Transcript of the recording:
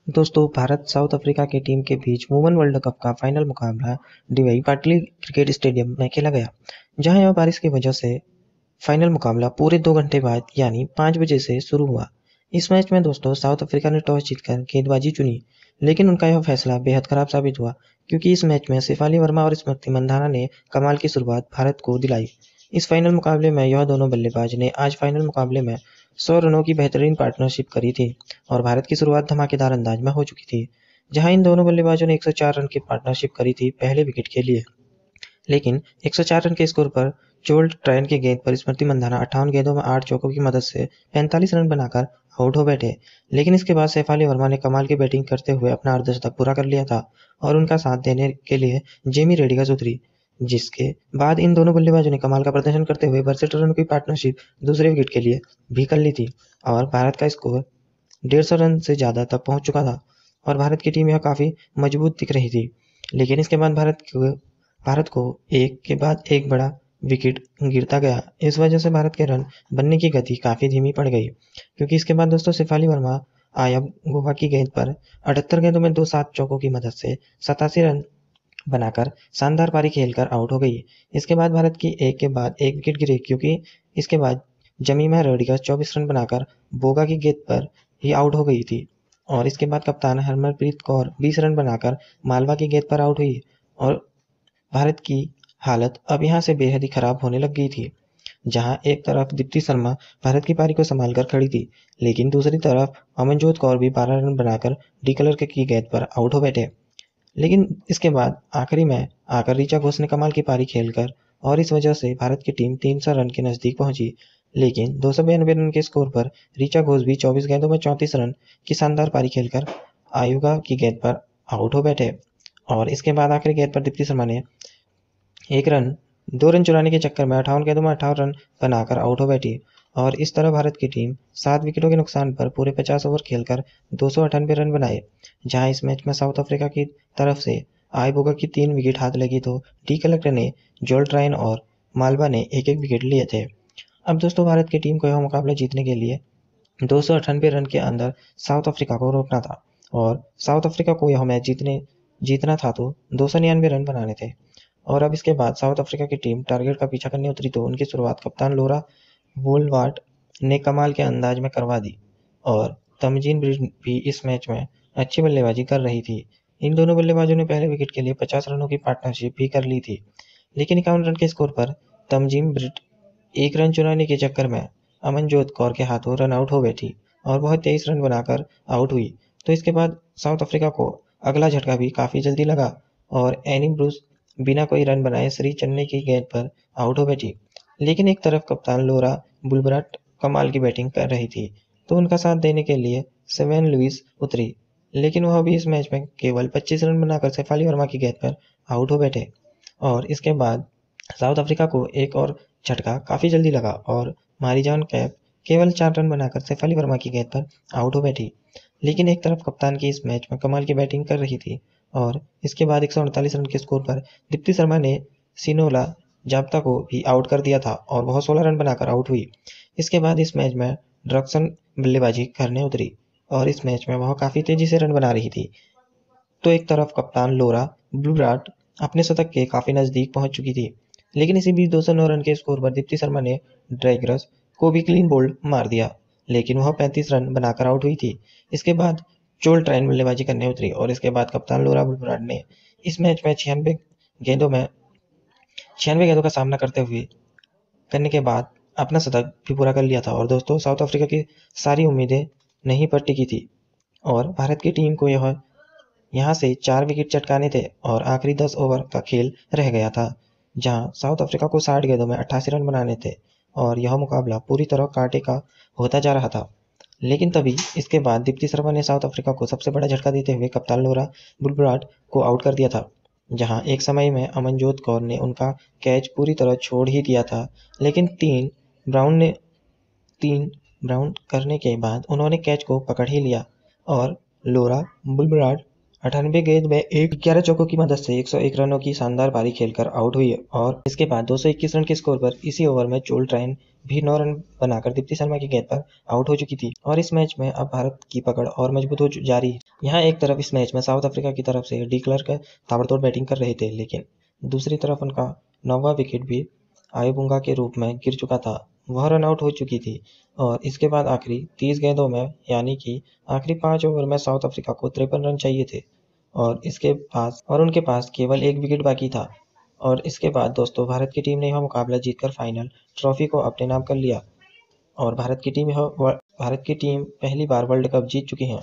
दोस्तों, Bharat south Africa की team के बीच वुमेन वर्ल्ड कप का फाइनल मुकाबला दुबई पाटली क्रिकेट स्टेडियम में खेला गया, जहां यह बारिश की वजह से फाइनल मुकाबला पूरे 2 घंटे बाद यानी 5 बजे से शुरू हुआ। इस मैच में दोस्तों साउथ अफ्रीका ने टॉस जीतकर गेंदबाजी चुनी, लेकिन उनका यह फैसला बेहद खराब साबित हुआ क्योंकि इस मैच में शेफाली वर्मा और स्मृति मंधाना ने कमाल की शुरुआत भारत को दिलाई। इस फाइनल मुकाबले में यह दोनों बल्लेबाज ने आज फाइनल मुकाबले में 100 रनों की बेहतरीन पार्टनरशिप करी थी और भारत की शुरुआत धमाकेदार अंदाज में हो चुकी थी, जहां इन दोनों बल्लेबाजों ने 104 रन की पार्टनरशिप करी थी पहले विकेट के लिए। लेकिन 104 रन के स्कोर पर जोल्ट ट्रायन की गेंद पर स्मृति मंधाना 58 गेंदों में 8 चौकों की मदद से 45 रन बनाकर आउट हो बैठे। लेकिन इसके बाद शेफाली वर्मा ने कमाल की बैटिंग करते हुए अपना अर्धशतक पूरा कर लिया था और उनका साथ देने के लिए जेमी रेडिगस उतरी, जिसके बाद इन दोनों बल्लेबाजों ने कमाल का प्रदर्शन करते हुए 62 रनों की पार्टनरशिप दूसरे विकेट के लिए भी कर ली थी और भारत का स्कोर 150 रन से ज़्यादा तक पहुंच चुका था और भारत की टीम यह काफ़ी मजबूत दिख रही थी। लेकिन इसके बाद भारत को एक के बाद एक बड़ा विकेट गिरता गया। इस वजह से भारत के रन बनने की गति काफ़ी धीमी पड़ गई, क्योंकि इसके बाद दोस्तों शेफाली वर्मा आयब गोवा की गेंद पर 78 गेंदों में 2 7 चौकों की मदद से 87 रन बनाकर शानदार पारी खेलकर आउट हो गई। इसके बाद भारत की एक के बाद एक विकेट गिरी, क्योंकि इसके बाद जमीमा रोड्रिगस 24 रन बनाकर बोगा की गेंद पर ही आउट हो गई थी और इसके बाद कप्तान हरमनप्रीत कौर 20 रन बनाकर मालवा की गेंद पर आउट हुई और भारत की हालत अब यहाँ से बेहद ही खराब होने लग गई थी, जहां एक तरफ दीप्ति शर्मा भारत की पारी को संभाल कर खड़ी थी, लेकिन दूसरी तरफ अमनजोत कौर भी 12 रन बनाकर डी कलर की गेंद पर आउट हो बैठे। लेकिन इसके बाद आखिरी में आकर ऋचा घोष ने कमाल की पारी खेलकर और इस वजह से भारत की टीम 300 रन के नजदीक पहुंची। लेकिन 292 रन के स्कोर पर ऋचा घोष भी 24 गेंदों में 34 रन की शानदार पारी खेलकर आयुगा की गेंद पर आउट हो बैठे और इसके बाद आखिरी गेंद पर दीप्ति शर्मा ने 2 रन चुराने के चक्कर में 58 गेंदों में 58 रन बनाकर आउट हो बैठी और इस तरह भारत की टीम 7 विकेटों के नुकसान पर पूरे 50 ओवर खेलकर 298 रन बनाए। जहां इस मैच में साउथ अफ्रीका की तरफ से आइबोगा की 3 विकेट हाथ लगी तो डी कलेक्टर ने जोल्ट रायन और मालवा ने एक एक विकेट लिए थे। अब दोस्तों भारत की टीम को यह मुकाबला जीतने के लिए 298 रन के अंदर साउथ अफ्रीका को रोकना था और साउथ अफ्रीका को यह मैच जीतना था तो 299 रन बनाने थे। और अब इसके बाद साउथ अफ्रीका की टीम टारगेट का पीछा करने उतरी तो उनकी शुरुआत कप्तान लोरा वोलवार्ट ने कमाल के अंदाज में करवा दी और तमजीन ब्रिज भी इस मैच में अच्छी बल्लेबाजी कर रही थी। इन दोनों बल्लेबाजों ने पहले विकेट के लिए 50 रनों की पार्टनरशिप भी कर ली थी, लेकिन 51 रन के स्कोर पर तमजीन ब्रिट 1 रन चुराने के चक्कर में अमनजोत कौर के हाथों रन आउट हो बैठी और वह 23 रन बनाकर आउट हुई। तो इसके बाद साउथ अफ्रीका को अगला झटका भी काफ़ी जल्दी लगा और एनी ब्रूस बिना कोई रन बनाए श्री चन्ने की गेंद पर आउट हो बैठी। लेकिन एक तरफ कप्तान लोरा बुलबराट कमाल की बैटिंग कर रही थी, तो उनका साथ देने के लिए सेवेन लुइस उतरी, लेकिन वह भी इस मैच में केवल 25 रन बनाकर शेफाली वर्मा की गेंद पर आउट हो बैठे और इसके बाद साउथ अफ्रीका को एक और झटका काफ़ी जल्दी लगा और मारिजान कैप केवल 4 रन बनाकर शेफाली वर्मा की गेंद पर आउट हो बैठी। लेकिन एक तरफ कप्तान की इस मैच में कमाल की बैटिंग कर रही थी और इसके बाद 148 रन के स्कोर पर दीप्ति शर्मा ने सिनोला जाब्ता को भी आउट कर दिया था और वह 16 रन बनाकर आउट हुई। इसके बाद इस मैच में ड्रक्सन बल्लेबाजी करने उतरी और इस मैच में वह काफ़ी तेजी से रन बना रही थी। तो एक तरफ कप्तान लोरा ब्लूराट अपने शतक के काफ़ी नज़दीक पहुंच चुकी थी, लेकिन इसी बीच 209 रन के स्कोर पर दीप्ति शर्मा ने ड्रैगरस को भी क्लीन बोल्ड मार दिया, लेकिन वह 35 रन बनाकर आउट हुई थी। इसके बाद जोल ट्राइन बल्लेबाजी करने उतरी और इसके बाद कप्तान लोरा ब्लूराट ने इस मैच में 96 गेंदों का सामना करने के बाद अपना शतक भी पूरा कर लिया था और दोस्तों साउथ अफ्रीका की सारी उम्मीदें नहीं पर टिकी थी और भारत की टीम को यहाँ से 4 विकेट चटकाने थे और आखिरी 10 ओवर का खेल रह गया था, जहां साउथ अफ्रीका को 60 गेंदों में 88 रन बनाने थे और यह मुकाबला पूरी तरह कांटे का होता जा रहा था। लेकिन तभी इसके बाद दीप्ति शर्मा ने साउथ अफ्रीका को सबसे बड़ा झटका देते हुए कप्तान लोरा बुलबराट को आउट कर दिया था, जहां एक समय में अमनजोत कौर ने उनका कैच पूरी तरह छोड़ ही दिया था, लेकिन तीन ब्राउन करने के बाद उन्होंने कैच को पकड़ ही लिया और लोरा बुलबराट 98 गेंद में 11 चौकों की मदद से 101 रनों की शानदार पारी खेलकर आउट हुई और इसके बाद 221 रन के स्कोर पर इसी ओवर में जोल ट्राइन भी 9 रन बनाकर दीप्ति शर्मा की गेंद पर आउट हो चुकी थी और इस मैच में अब भारत की पकड़ और मजबूत हो जा रही है। यहाँ एक तरफ इस मैच में साउथ अफ्रीका की तरफ से डी क्लर्क ताबड़तोड़ बैटिंग कर रहे थे, लेकिन दूसरी तरफ उनका 9वां विकेट भी आयुबुंगा के रूप में गिर चुका था। वह रन आउट हो चुकी थी और इसके बाद आखिरी 30 गेंदों में यानी कि आखिरी 5 ओवर में साउथ अफ्रीका को 53 रन चाहिए थे और उनके पास केवल एक विकेट बाकी था। और इसके बाद दोस्तों भारत की टीम ने यह मुकाबला जीतकर फाइनल ट्रॉफी को अपने नाम कर लिया और भारत की टीम पहली बार वर्ल्ड कप जीत चुकी है।